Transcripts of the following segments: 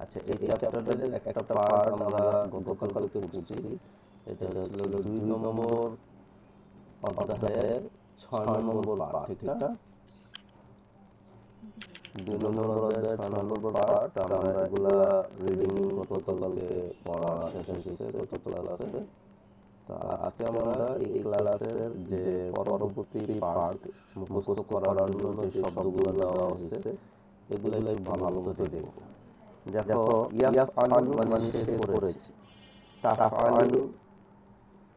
আচ্ছা, এই চ্যাপ্টারের একটা পার্ট আমরা গতকালকে পড়ছি। এটা হচ্ছিল 2 নম্বর অধ্যায়ের 6 নম্বর পার্ট, ঠিক না? 2 নম্বর অধ্যায়ের 6 নম্বর পার্ট। আমরা এগুলা রিডিং গতকালকে পড়া শেষ হয়েছে গত ক্লাসে। তো আজকে আমরা এই ক্লাসের যে পরবর্তী পার্ট মুখস্থ করার জন্য যে শব্দগুলো দেওয়া হয়েছে এগুলো একটু ভালো করে দেখব। দেখো, ইয়াফআলু মানে সে করেছে, তাফআলু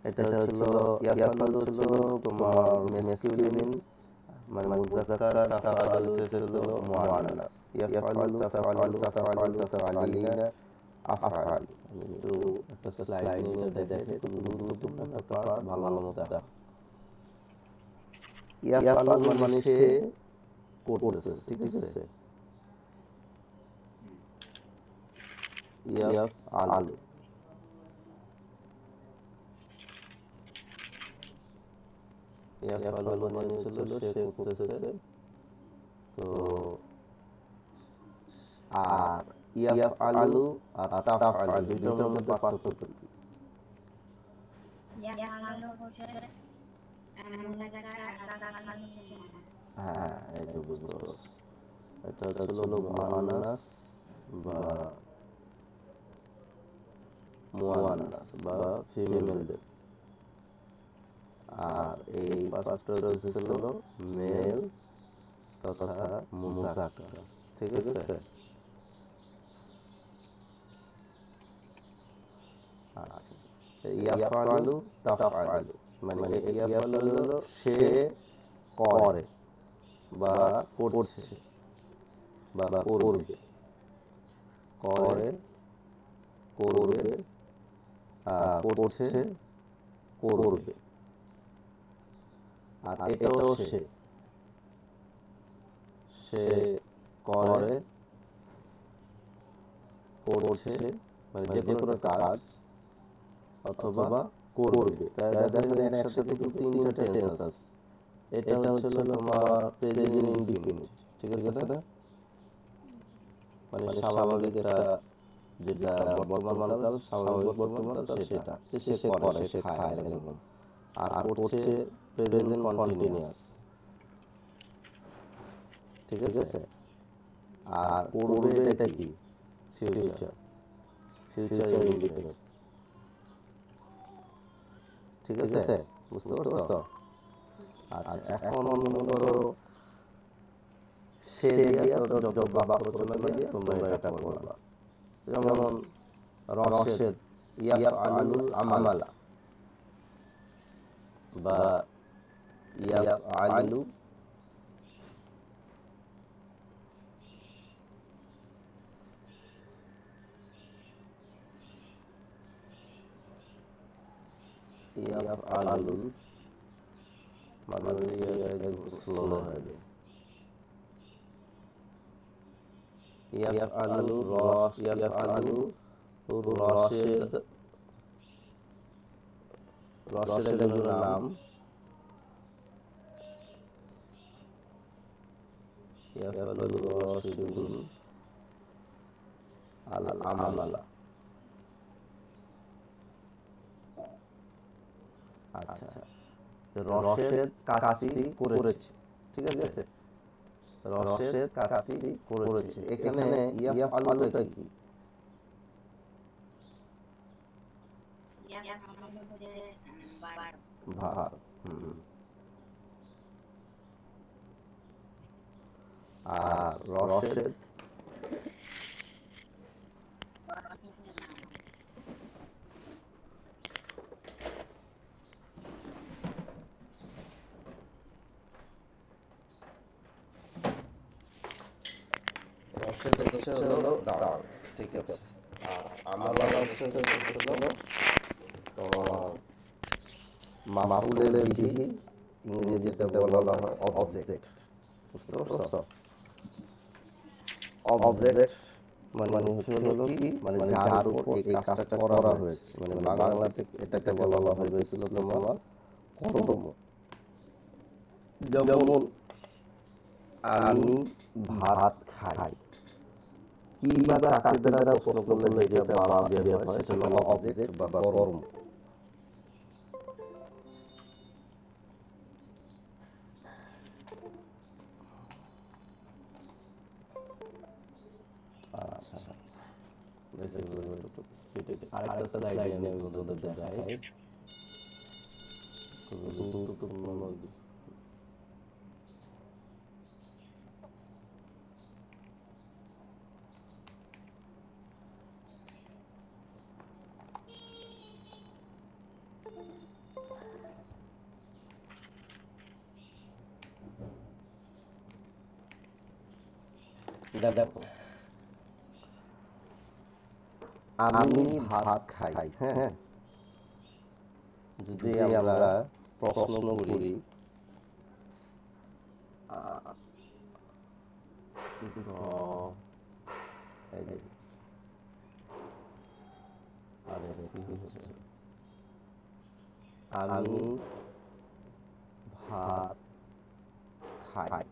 এটা হচ্ছিল, ইয়াফআলু ছিল তোমার মাসকুলিন মানে মুযাক্কার, তাফআলু ছিল মুআন্নাস। ইয়াফআলু, তাফআলু, তাফআলু, তাফআলিনা, আফআল। আমি একটু একটা স্লাইড নিয়ে দেখাই, একটু গুরুত্বপূর্ণ একটা পার্ট, ভালো মতো দেখো। ইয়াফআলু মানে সে করতেছে, ঠিক আছে? ইয়াফআলু ইয়াফআলু মানে ছিল সে করতেছে। তো আর ইয়াফআলু আর তাফআলু দুইটার মধ্যে পার্থক্য কি? হ্যাঁ, এই তো বুঝতে পারছি। এটা হচ্ছিল মুআন্নাস বা ফিমেলদের, আর এই পাঁচটা হচ্ছিল মেল তথা মুযাক্কার, ঠিক আছে? আচ্ছা, ইয়াফআলু, তাফআলু মানে ইয়াফআলু হলো সে করে বা করছে বা করবে, করে, করবে, করছে, করবে। আর এটাও সে করে, করছে মানে যে কোনো কাজ অথবা করবে। তাই দেখেন একসাথে কিন্তু 3টা টেন্স আছে। এটা হচ্ছিল তোমার প্রেজেন্ট ইনডিফিনিট, ঠিক আছে না? মানে স্বাভাবিক এটা, যেটা বর্তমান কাল, স্বাভাবিক বর্তমান কাল সেটা, যে সে করে, সে খায়, এরকম। আর করছে প্রেজেন্ট কন্টিনিউয়াস, ঠিক আছে? আর করবে এটা কি? ফিউচার, ফিউচার ইনডিফিনিট, ঠিক আছে? বুঝতে পারছো? আচ্ছা, এখন মনে করো সে দিয়া বাক্য রচনা দিয়ে তোমরা এটা করবা। যেমন রশেদ ইয়াফআলুল আমালা বা ইয়াফআলু ইয়াফআলুল মানে স্লো হয়ে যায়। ইয়াফআলু ইয়াফআলু রশেদ, রশেদের নাম ইয়াফআলু রশেদুল আল আমালা। আচ্ছা, রশেদ কাজটি করেছে, ঠিক আছে? রশেদ কাজটি করেছে। এখানে ইয়াফআলুটা কি? ভার্ব। আর রশেদ হলো দাও, ঠিক আছে? আর আমালা হচ্ছে মাফউলের বিহি, ইংরেজিতে বলা হয় অবজেক্ট। বুঝতে পারছো? অবজেক্ট মানে হলো কি, মানে যার উপর এই কাজটা করা হয়েছে। মানে বাংলাতে এটাকে বলা হয়েছিল তোমার কর্ম। যেমন আমি ভাত খাই, কি বা কাকে দ্বারা প্রশ্ন করলে যেটা বাবা বের হয় সেটা হলো অবজেক্ট বা কর্ম। আচ্ছা দেখি স্পিডে আরেকটা স্লাইড আমি আপনাদের দেখাই গুরুত্বপূর্ণ। দেখো আমি ভাত খাই, হ্যাঁ, যদি আমরা প্রশ্ন করি আমি ভাত খাই,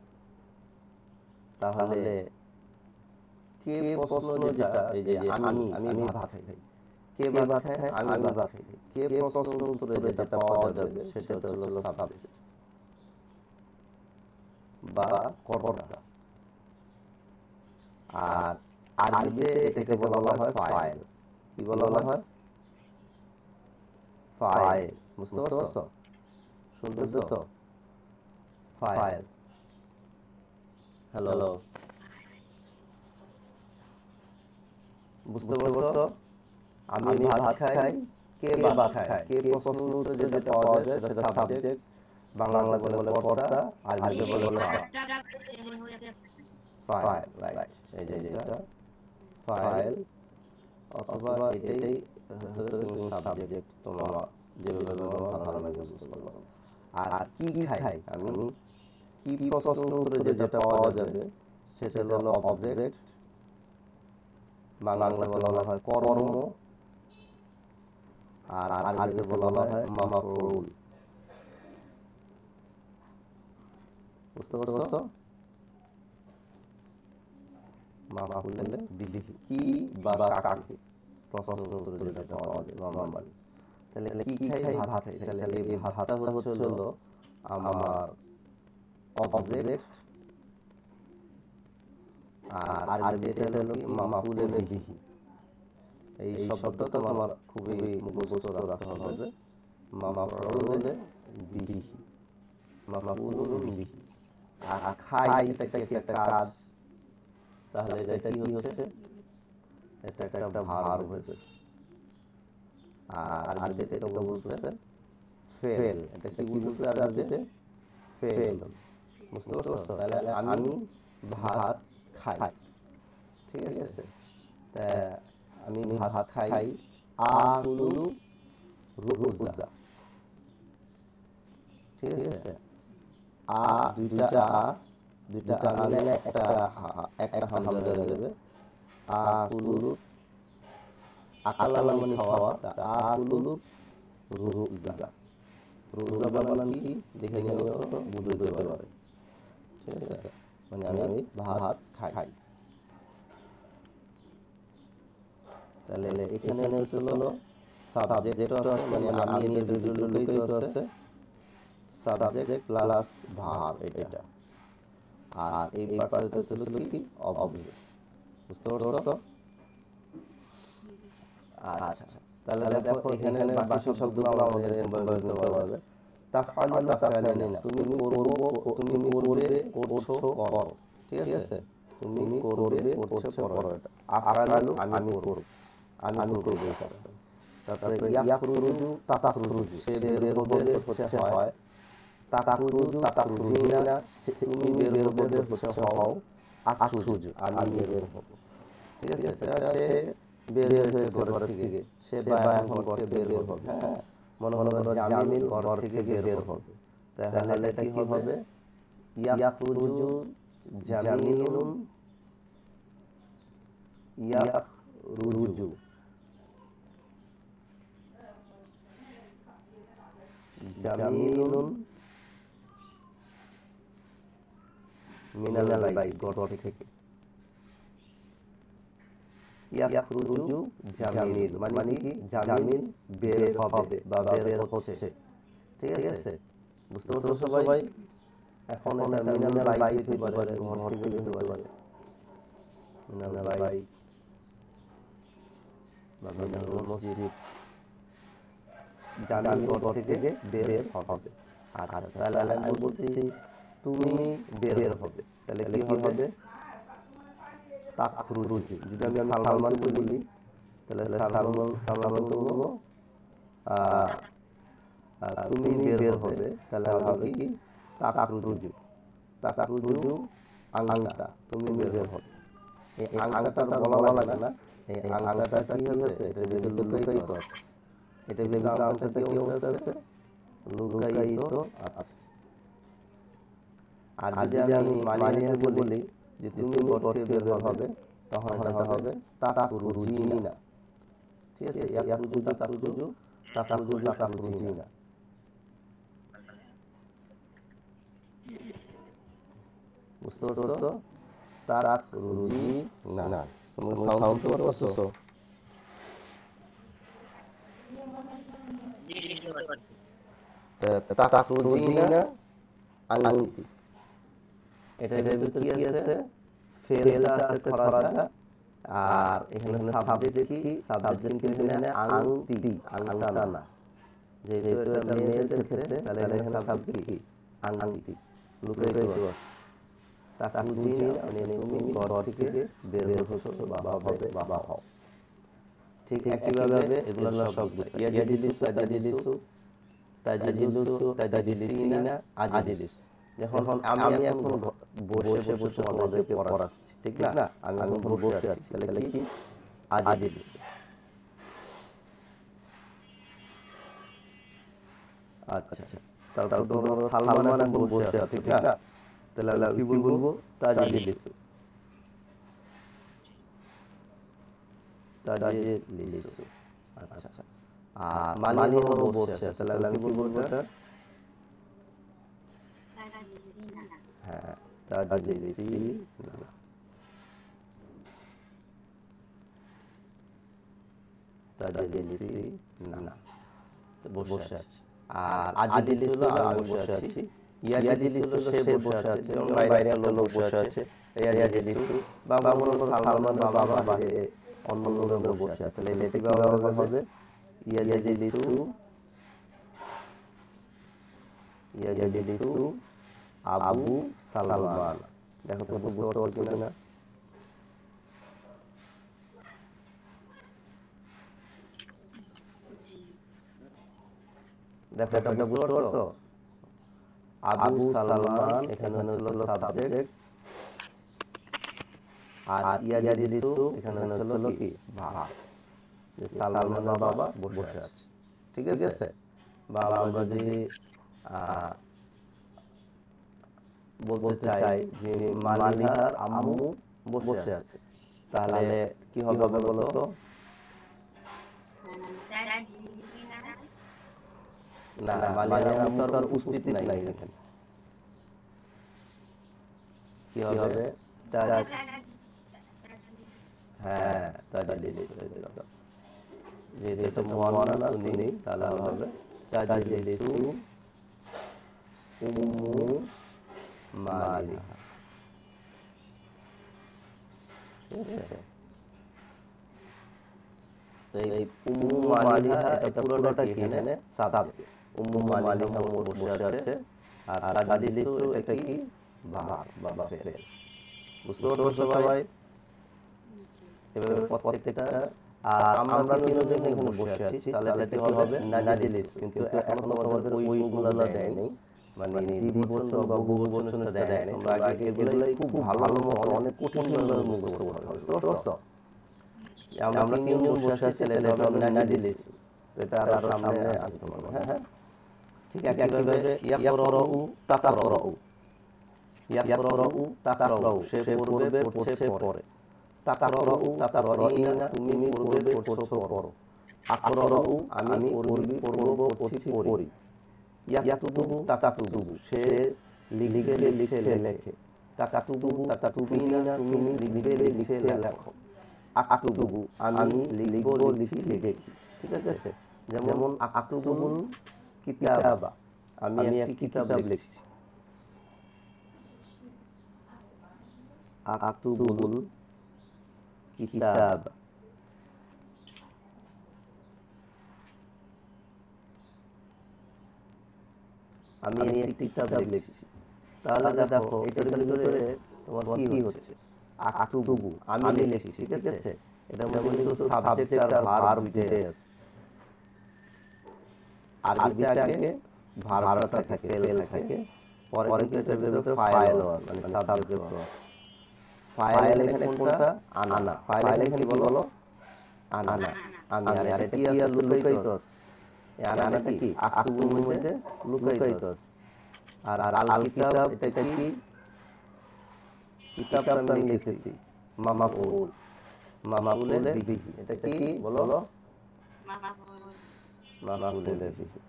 তাহলে কে প্রশ্ন যেটা এই যে আমি ভাত খাই, কে ভাত খায়, আমি ভাত খাই, কে প্রশ্ন উত্তরে যেটা পাওয়া যাবে সেটা হলো সাবজেক্ট বা কর্তা। আর আরবিতে এটাকে বলা হয় ফাইল। কি বলা হয়? ফাইল। বুঝতে পারছো? শুনতেছো? ফাইল। হ্যালো, বুঝতে পারছো? আমি ভাত খাই, কে ভাত খায়, কে প্রশ্ন উত্তরে যেটা পাওয়া যায় সেটা সাবজেক্ট, বাংলা বলে কর্তা, আরবিতে বলে ফাইল। রাইট, এই যে এটা ফাইল অথবা এটাই তুমি সাবজেক্ট তোমার যেভাবে তোমার ভালো লাগে বুঝতে পারো। আর কি খাই আমি, কি প্রশ্ন উত্তরে যেটা পাওয়া যাবে সেটা হলো অবজেক্ট, বাংলা বলা হয় কর্ম, আর আরবিতে বলা হয় মাফউল। বুঝতে পারছো? মাফউল বিহি, কি বা কাকে প্রশ্ন উত্তরে যেটা পাওয়া যায় নরমালি। তাহলে কি খাই, ভাত খাই, তাহলে এই ভাতটা হচ্ছে হলো আমার অবজেক্ট, আর আরবিতে হলো কি মাফউল বিহি। এই শব্দটা তোমার খুবই মুখস্থ রাখতে হবে। মাফউল বিহি, মাফউল বিহি। আর খাই এটা একটা কাজ, তাহলে এটা কি হচ্ছে? এটা একটা ভার্ব হচ্ছে। আর আরবিতে এটা বলতেছে ফেল। এটা কি বলতেছে আরবিতে? ফেল। বুঝতে পারছো? তাহলে আমি ভাত খাই, ঠিক আছে? তা আমি ভাত খাই, আকুলু রুজা, ঠিক আছে? দুইটা আনলে একটা হামজা যাবে। আকুলু, আকালা মানে খাওয়া, আকুলু রুজা। রোজা বানান কি দেখে নিও তো বুঝতে পারে, ঠিক আছে? মানে আমি ভাত খাই। তাহলে এখানে হলো সাবজেক্ট আছে, মানে আমি এর ভিতরে লুকায়িত আছে সাবজেক্ট প্লাস ভার্ব এটা। আর এই পার্টটা হচ্ছে কি অবজেক্ট। বুঝতে পারছো? আচ্ছা, তাহলে দেখো এখানে বাকি শব্দগুলো আমাদের ব্যবহৃত হবে। তাফআলু তাফআলিনা, তুমি করবে, করছো, করো, ঠিক আছে? তুমি করবে, করছো, করো। এটা আফআলু আমি করব, আমি করব এই কাজটা। তারপরে ইয়াখরুজু তাখরুজু, সে বের হবে হচ্ছে হয়। তাখরুজু তাখরুজিনা, তুমি বের হবে হচ্ছে হও। আখরুজু, আমি বের হব, ঠিক আছে? সে বের হয়েছে ঘর থেকে, সে এখন ঘর থেকে বের হবে, হ্যাঁ। মনে করো জামিল ঘর থেকে বের হবে, তাহলে এটা কি হবে? ইয়াখরুজু জামিলুন ইয়াখরুজু, জামিলুন মিনাল বাইত, ঘর থেকে। ইয়াখরুজু জামিল মানে কি জামিল বের হবে বা বের হচ্ছে, ঠিক আছে? বুঝতে পারছো সবাই? এখন এটা মিনাল বাইত হতে পারে, ঘর থেকে হতে পারে, মিনাল বাইত বা মিনাল মসজিদ, জামিল ঘর থেকে বের হবে। আচ্ছা, তাহলে আমি বলছি তুমি বের হবে, তাহলে কি হবে? তাখরুজু। যদি আমি সালমানকে বলি তাহলে সালমানকে বলবো তুমি বের হবে, তাহলে হবে কি তাখরুজু। তাখরুজু আংতা, তুমি বের হবে। এই আংতাটা বলা লাগে না, এই আংতাটা কি আছে এটা যদি লুকায়িত আছে, এটা যদি আংতাটা কি অবস্থা আছে? লুকায়িত আছে। আর যদি আমি মালিহাকে বলি যে তুমি ঘর থেকে বের হবে, তখন এটা হবে তাখরুজিনা, ঠিক আছে? ইয়াখরুজু তাখরুজু তাখরুজু তাখরুজিনা। বুঝতে পারছো? তাখরুজিনা, তুমি সাউন্ড করতে পারছো? তাখরুজিনা আংতি, এটার ভিতরে কি আছে? ফেলটা আছে খরাজা, আর এখানে সাবজেক্ট কি? সাবজেক্ট কিন্তু এখানে আংতি, আংতা না, যেহেতু এটা মেয়েদের ক্ষেত্রে, তাহলে এখানে সাবজেক্ট কি? আংতি, লুকায়িত আছে। তাখরুজিনা মানে তুমি ঘর থেকে বের হচ্ছো বা হবে বা হও। ঠিক একইভাবে এগুলো সব ইয়াজিলিসু, তাজিলিসু, তাজিলিসু, তাজিলিসিনা, আজিলিসু। যখন আমি এখন বসে বসে তোমাদেরকে পড়াচ্ছি, ঠিক না? আমি এখন বসে আছি, তাহলে কি? আজিলিসু। আচ্ছা, তারপর ধরো সালমান এখন বসে আছে, ঠিক না? তাহলে কি বলবো? তাজিলিসু, তাজিলিসু। আচ্ছা, আর মালিহা বসে আছে, তাহলে আমি কি বলবো? এটা হ্যাঁ, তাজিলিসিনা, তাজিলিসিনা, বসে আছে। আর আজিলিসু আমি বসে আছি, ইয়াজিলিসু সে বসে আছে, যেমন বাইরে একটা লোক বসে আছে, ইয়াজিলিসু, বা মনে করো সালমান বাবা বাইরে অন্য লোক বসে আছে, তাহলে এটা কিভাবে হবে? ইয়াজিলিসু, ইয়াজিলিসু আবু সালমান। দেখো তো বুঝতে পারছো কিনা? দেখো এটা বুঝতে পারছো? আবু সালমান এখানে হলো সাবজেক্ট, আর ইয়াজিলিসু এখানে হলো কি? ভার্ব। যে সালমান বাবা বসে আছে, ঠিক আছে? বা আমরা যদি বলতে চাই যে মালিহার আম্মু বসে আছে, তাহলে কি হবে বলো তো? না, মালিহার আম্মু তার উপস্থিতি নাই এখানে, কি হবে? হ্যাঁ, তাজিলিসু। যেহেতু এটা মুআন্নাস উনি, তাহলে হবে তাজিলিসু উম্মু মালিহা, ঠিক আছে? তো এই উম্মু মালিহা এটা পুরোটা কি? এখানে সাবজেক্ট, উম্মু মালিহা বসে আছে, আর তাজিলিসু এটা কি? ভার্ব বা ফেল। বুঝতে পারছো সবাই? এভাবে প্রত্যেকটা। আর আমরা তিনজন এখানে বসে আছি, তাহলে এটা কি হবে? নাজিলিসু। কিন্তু এখনো তোমাদের ওইগুলা দেয় নাই, মানে দ্বিবচন বা বহুবচনটা দেয় নাই। তোমরা আগে এগুলাই খুব ভালো মতো অনেক কঠিন ভাবে মুখস্থ করতে হবে। বুঝতে পারছো? আমরা তিনজন বসে আছি, তাহলে এটা হবে নাজিলিসু। এটা আরো সামনে আসবে তোমাদের। হ্যাঁ, ঠিক একইভাবে ইয়াকরাউ তাকরাউ, ইয়াকরাউ তাকরাউ, সে পড়বে পড়ছে পড়ে। তাকরাউ তাকরাইনা, তুমি পড়বে পড়ছো পড়ো। আকরাউ আমি পড়বো পড়ছি পড়ি। ইয়াকতুবু তাকাতুবু, সে লিখবে লিখছে লেখে। তাকাতুবু তাকাতুবিনা, তুমি লিখবে লিখছে লেখো। আক্তুবু আমি লিখবো লিখছি লিখেছি, ঠিক আছে। যেমন আক্তুবুল কিতাবা আমি একটি কিতাব লিখছি, আক্তুবুল কিতাব আমি একটি কিতাব লিখছি। তাহলে দেখো এটার ভিতরে তোমার কি হচ্ছে, আক্তুবু আমি লিখছি, ঠিক আছে। এটার মধ্যে কিন্তু সাবজেক্ট আর ভার্ব দুটোই আছে। আরবিতে আগে ভার্বটা থাকে, ফেল থাকে, পরে কিন্তু এটার ভিতরে ফাইলও আছে, মানে সাবজেক্টও আছে। ফাইল এখানে কোনটা? আনা। ফাইল এখানে কি বলো? আনা। আমি। আর এটা কি আছে? লুকায়িত আছে। এই আনাটা কি আক্তুবুর মধ্যে লুকায়িত আছে। আর আল কিতাব এটা কি? কিতাবটা আমি লিখেছি মাফউল, মাফউলের বিহি। এটা কি বলো? মাফউলের বিহি।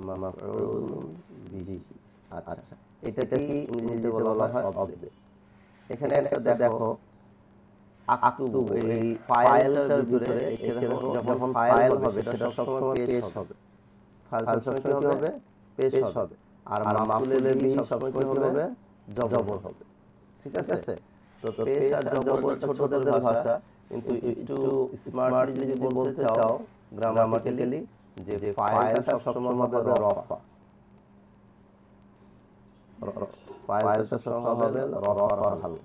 মাফউল বিহি। আচ্ছা, এটা কি ইংরেজিতে বলা হয় অবজেক্ট। এখানে একটা দেখো আক্তুবু এই ফাইলটার ভিতরে যখন ফাইল হবে সেটা সবসময় পেশ হবে। ফাইল সবসময় কি হবে? পেশ হবে। আর মাফউলের বিহি সবসময় কি হবে? জবর হবে, ঠিক আছে। তো পেশ আর জবর ছোটদের ভাষা, কিন্তু একটু স্মার্টলি যদি বলতে চাও গ্রামাটিক্যালি, যে ফাইলটা সবসময় হবে রফা, ফাইলটা সবসময় হবে রফার হাল।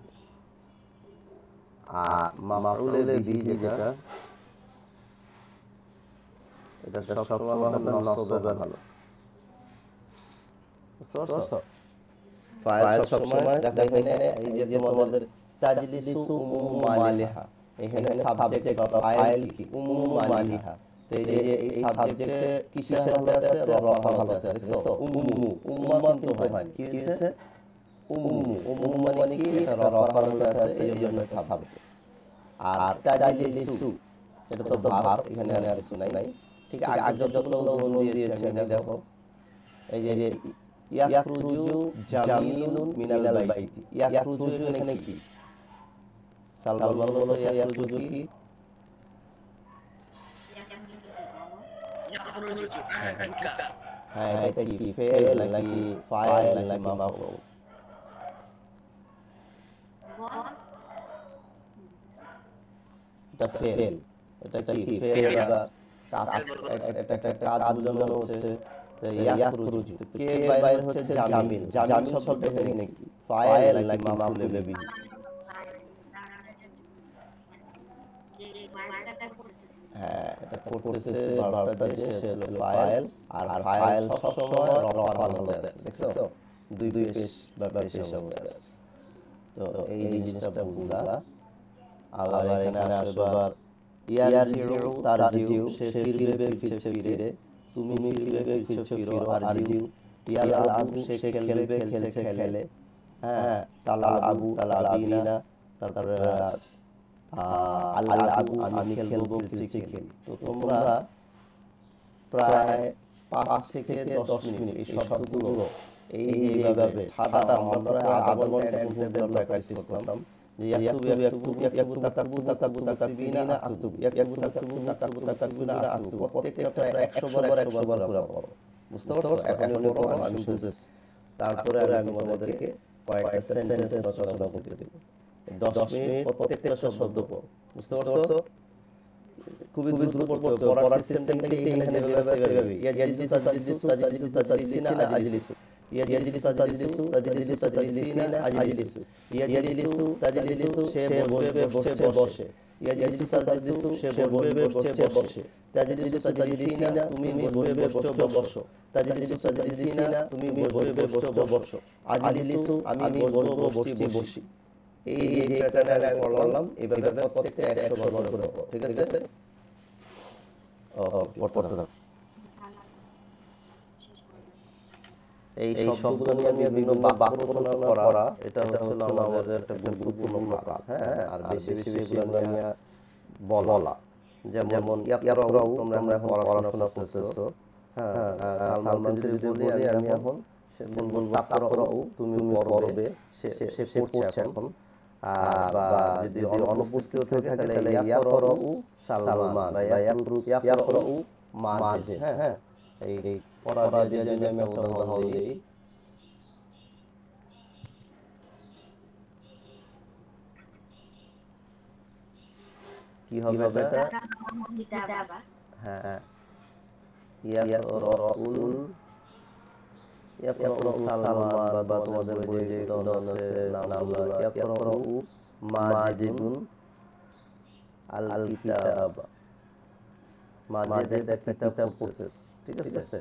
আর মাফউলের বিহি যেটা, এটা সবসময় হবে নসবের হাল। বুঝতে পারছো? ফাইল সবসময় দেখো এখানে এই যে তোমাদের তাজলিসু উমুম মালিহা, এখানে সাবজেক্ট বা ফাইল কি উমুম মালিহা। তো এই যে এই সাবজেক্টে কিসের হালতে আছে? রফার হালতে আছে। দেখছো উম্মু, উম্মা কিন্তু হয় কি হইছে? উম্মু। উম্মু মানে কি? এটা রফার হালতে আছে, এই জন্য সাবজেক্ট। আর তাজলিসু এটা তো ভার্ব, এখানে আর কিছু নাই। ঠিক আগে যতগুলো উদাহরণ দিয়েছি আমি, দেখো এই যে ইয়াখরুজু জামিলুন মিনাল বাইতি। ইয়াখরুজু এখানে কি? সালমান বলো ইয়াখরুজু কি? হ্যাঁ, এটা কি ফেল নাকি ফাইল নাকি মাফউল? এটা ফেল। এটা কি ফেল? এটা একটা কাজ বোঝানো হচ্ছে। তো ইয়াখরুজু কে বাইরে হচ্ছে? জামিল। জামিল শব্দটা এখানে কি ফাইল নাকি মাফউল বিহি? হ্যাঁ, এটা করতেছে ভার্বটা দিয়ে, সে হলো ফাইল। আর ফাইল সবসময় রফার হালতে আছে। দেখছো দুই পেশ বা পেশ অবস্থায় আছে। তো এই জিনিসটা বুঝলা। আবার এখানে আসবে আবার ইয়ারজিউ তারজিউ, সে ফিরবে ফিরছে ফিরে, তুমি ফিরবে ফিরছো ফিরো। আরজিউ ইয়ালআবু, সে খেলবে খেলছে খেলে। হ্যাঁ, তালাবু তালাবিনা, তারপরে আল্লাহু আমি খেলবো খেলছি খেলি। তো তোমরা প্রায় 5 থেকে 10 মিনিট এই শব্দগুলো এই যে এইভাবে ঠাডাটা আমরা প্রায় আধা ঘন্টা টাইম টেবিল প্র্যাকটিস করতাম। যে ইয়াকতুবু ইয়াকতুবু ইয়াকতুবু তাকতুবু তাকতুবু তাকতুবিনা আকতুবু, ইয়াকতুবু তাকতুবু তাকতুবু তাকতুবিনা আকতুবু। প্রত্যেকটা প্রায় 100 বার পুরো করো। বুঝতে পারছো? এখন করো, আমি শুনতেছি। তারপরে আমি তোমাদেরকে কয়েকটা সেন্টেন্স রচনা করতে দেব। 10 মিনিট প্রত্যেকটা শব্দ পড়ো। বুঝতে পারছো? খুবই দ্রুত পড়তে হবে। পড়ার সিস্টেমটা কি এখানে যেভাবে ইয়াজলিসু তাজলিসু তাজলিসু তাজলিসিনা আজলিসু, ইয়াজলিসু তাজলিসু তাজলিসু তাজলিসিনা আজলিসু, ইয়াজলিসু তাজলিসু সে বসবে বসে বসে, ইয়াজলিসু তাজলিসু সে বসবে বসে বসে, তাজলিসু তাজলিসিনা তুমি বসবে বসে বসো, তাজলিসু তাজলিসিনা তুমি বসবে বসে বসো, আজলিসু আমি বসবো বসছি বসি। এই যে প্যাটার্নে আমি পড়লাম, এইভাবে প্রত্যেকটা 100 বার করে পড়ো। ঠিক আছে? পড়তে থাকো। এই শব্দগুলো নিয়ে বিভিন্ন বাক্য রচনা করা, এটা হচ্ছে আমাদের একটা গুরুত্বপূর্ণ কাজ। হ্যাঁ, আর বেশি বেশি এগুলো নিয়ে বলা। যেমন ইয়াকরাউ, তোমরা এখন পড়াশোনা করতেছো। হ্যাঁ, সালমান যদি বলি আমি এখন সে বলবো তাকরাউ তুমি পড়বে, সে পড়ছে এখন। আর বা যদি অনুপস্থিত থাকে তাহলে ইয়াকরাউ সালমান বা ইয়াকরাউ মাজেদ। হ্যাঁ, এই পড়া দিয়ে যদি আমি একটা উদাহরণ দিই, কি হবে এটা? হ্যাঁ, ইয়াকরাউ সালমান বা তোমাদের বই যে উদাহরণ আছে নামগুলো, ইয়াকরাউ মাজিদুন আল কিতাব, মাজিদ একটা কিতাব পড়তেছে, ঠিক আছে?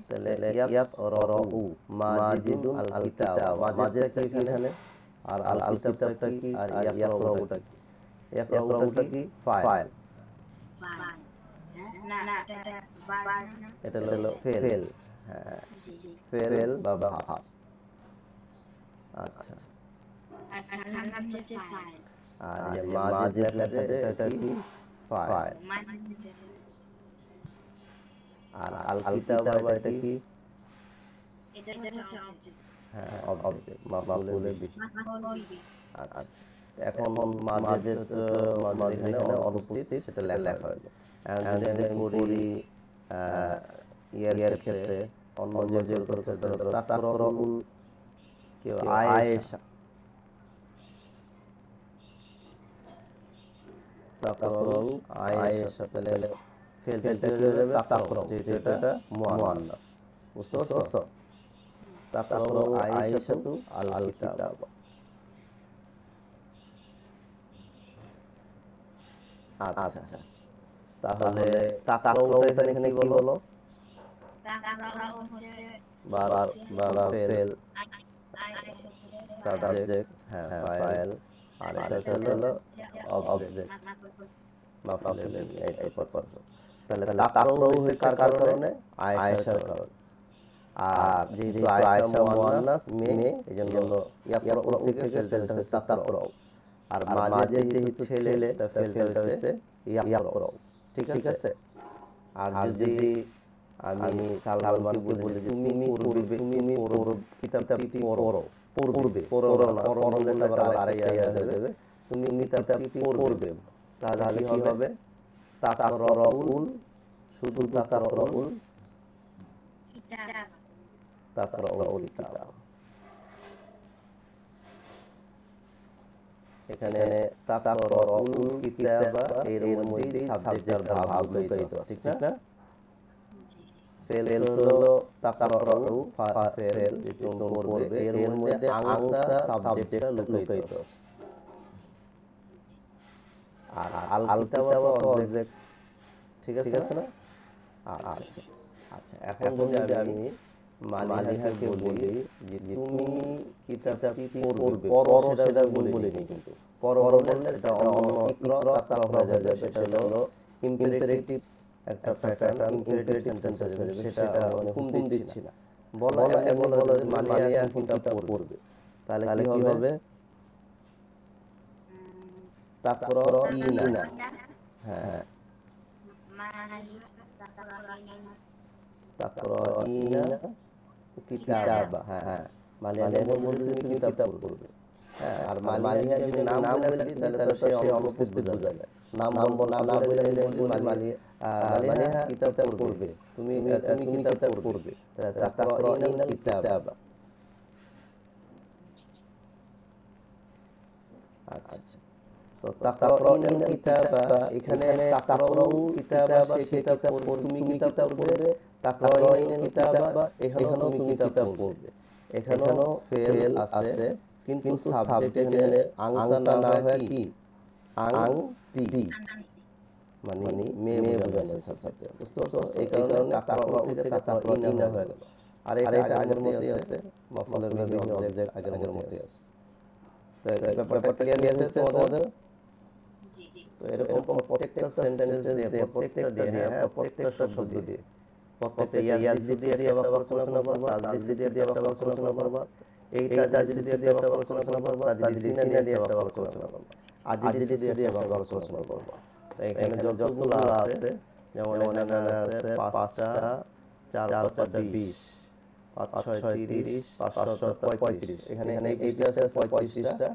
তাহলে ইয়াকরাউ মাজিদুন আল কিতাব, মাজিদটা কি এখানে, আর আল কিতাবটা কি, আর ইয়াকরাউটা কি? ইয়াকরাউটা কি ফাইল, এটা হলো ফেল। হ্যাঁ, ফেল বা ভাব। আচ্ছা, আর যে মাজিদ লেখা আছে এটা কি ফাইল, আর আল কিতাব এটা কি? হ্যাঁ, অবজেক্ট, মাফউলের বিহি। আচ্ছা, এখন মাজিদ এখানে অনুপস্থিত, সেটা লেখা হলো। এখন যদি আমি করি ইয়ার ক্ষেত্রে, অন্য যে করতে ধরো তাকরাউল কি আয়েশা, তাকরাউ আয়েশা, তাহলে ফেলটা কি হয়ে যাবে? তাকরাউ, যেহেতু এটা মুআন্নাস। বুঝতে পারছো? তাকরাউ আয়েশাতু আল কিতাব। আচ্ছা, তাহলে তাকরাউটা এখানে কি বলো? বা ফেল, সাবজেক্ট, হ্যাঁ ফাইল, আর এটা হলো অবজেক্ট, মাফউলের বিহি। এই পারছো? তাহলে তাকরাউ হইছে কার কারণে? আয়েশার কারণে। আর যেহেতু আয়েশা মুআন্নাস মেয়ে, এজন্য ইয়াকরাউ থেকে ফেলটা হচ্ছে তাকরাউ। আর মাজিদ যেহেতু ছেলে, তা ফেলটা হচ্ছে ইয়াকরাউ, ঠিক আছে? আর যদি আমি সালমানকে বলি যে তুমি পড়বে, তুমি কিতাবটি পড়ো না, পড়লে আবার আরেকটা হয়ে যাবে, তুমি কিতাবটি পড়বে, তাহলে কি হবে? তাকরাউল, শুধু তাকরাউল কিতাব। এখানে তাকরাউল কিতাবা এর মধ্যে সাবজেক্ট আর ভার্ব লুকায়িত আছে, ঠিক না? ফেল হলো তাকরাউ, ফেল যেটা পড়বে, এর মধ্যে আংতা সাবজেক্টটা লুকায়িত আছে। আর আল কিতাব অবজেক্ট, ঠিক আছে না? আচ্ছা, এখন যদি আমি মালিহাকে বলি যে তুমি কিতাবটি পড়বে, পড়ো সেটা বলিনি, কিন্তু পড়ো বললে এটা অন্য ইকরা তাকরা হয়ে যাবে, সেটা হলো ইম্পারেটিভ একটা প্যাটার্ন, ইম্পারেটিভ সেন্টেন্স হয়ে যাবে, সেটা মানে হুকুম দিচ্ছি না। বলো যে মালিয়া কিতাব পড়বে, তাহলে কি হবে? তাকরাইনা, হ্যাঁ, তাকরাইনা কিতাবা, হ্যাঁ, মালিয়া বলতে তুমি কিতাব পড়বে। হ্যাঁ, আর মালিয়া যদি নাম বলে দিই তাহলে সে অনুপস্থিত বোঝা যাবে। নাম না বলে মালিয়া কিতাব পড়বে, তুমি কিতাব পড়বে, তাকরাইনা কিতাবা। আচ্ছা, তো তাকরাইনা কিতাবা, এখানে তাকরাউ কিতাবা, সে কিতাব পড়বে, তুমি কিতাব পড়বে, তাকরাইনা কিতাবা, এখানেও তুমি কিতাব পড়বে। এখানেও ফেল আছে, কিন্তু সাবজেক্ট এখানে আংতা না হয় কি আংতি, মানে মেয়ে বোঝানো সাবজেক্ট। বুঝতে পারছো? এই কারণে তাকরাউ থেকে তাকরাইনা হয়ে গেল। আর এটা আগের মতই আছে, মাফউলের বিহি অবজেক্ট আগের মতই আছে। তো ব্যাপারটা ক্লিয়ার আছে তোমাদের? তো এরকম প্রত্যেকটা সেন্টেন্স দিয়ে, প্রত্যেকটা দিয়ে, প্রত্যেকটা শব্দ দিয়ে, প্রত্যেকটা ইয়াজিদ দিয়ে একটা আলোচনা করবা, তাজদিদ দিয়ে একটা আলোচনা করবা, এইটা তাজদিদ দিয়ে একটা আলোচনা করবা, তাজদিদ দিয়ে একটা আলোচনা করবা, আজিদ দিয়ে একটা আলোচনা করবা। এখানে যতগুলো আছে, যেমন এখানে আছে 5টা 4 5 20, 5 6 30 500 35 এখানে এই পৃষ্ঠা আছে 35টা,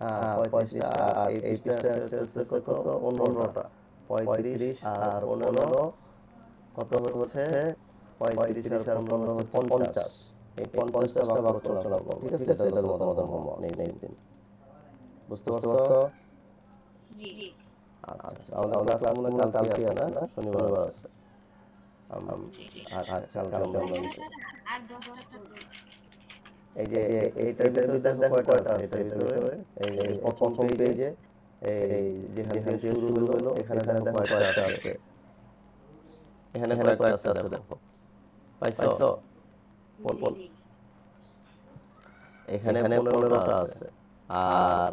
হ্যাঁ 35টা, আর এই পৃষ্ঠা আছে কত 15টা, 35 আর 15 কত হচ্ছে 35 আর 15 হচ্ছে 50। এই 50টা ভাগ করে চলা করব, ঠিক আছে? সেটা তোমাদের হোমওয়ার্ক নেক্সট দিন। বুঝতে পারছো? জি। আচ্ছা, আমাদের ক্লাস মনে হয় কালকে আছে না? শনিবার আছে। আচ্ছা, কালকে আমরা আর 10টা করব। এই যে এইটার ভিতরে দেখো কয়টা আছে, এটার ভিতরে এই যে প্রথম পেজে এই যেখান থেকে শুরু হলো এখানে দেখো কয়টা আছে, এখানে কয়টা আছে দেখো, পাইছো? জি। এখানে 15টা আছে, আর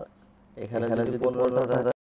এখানে যদি 15টা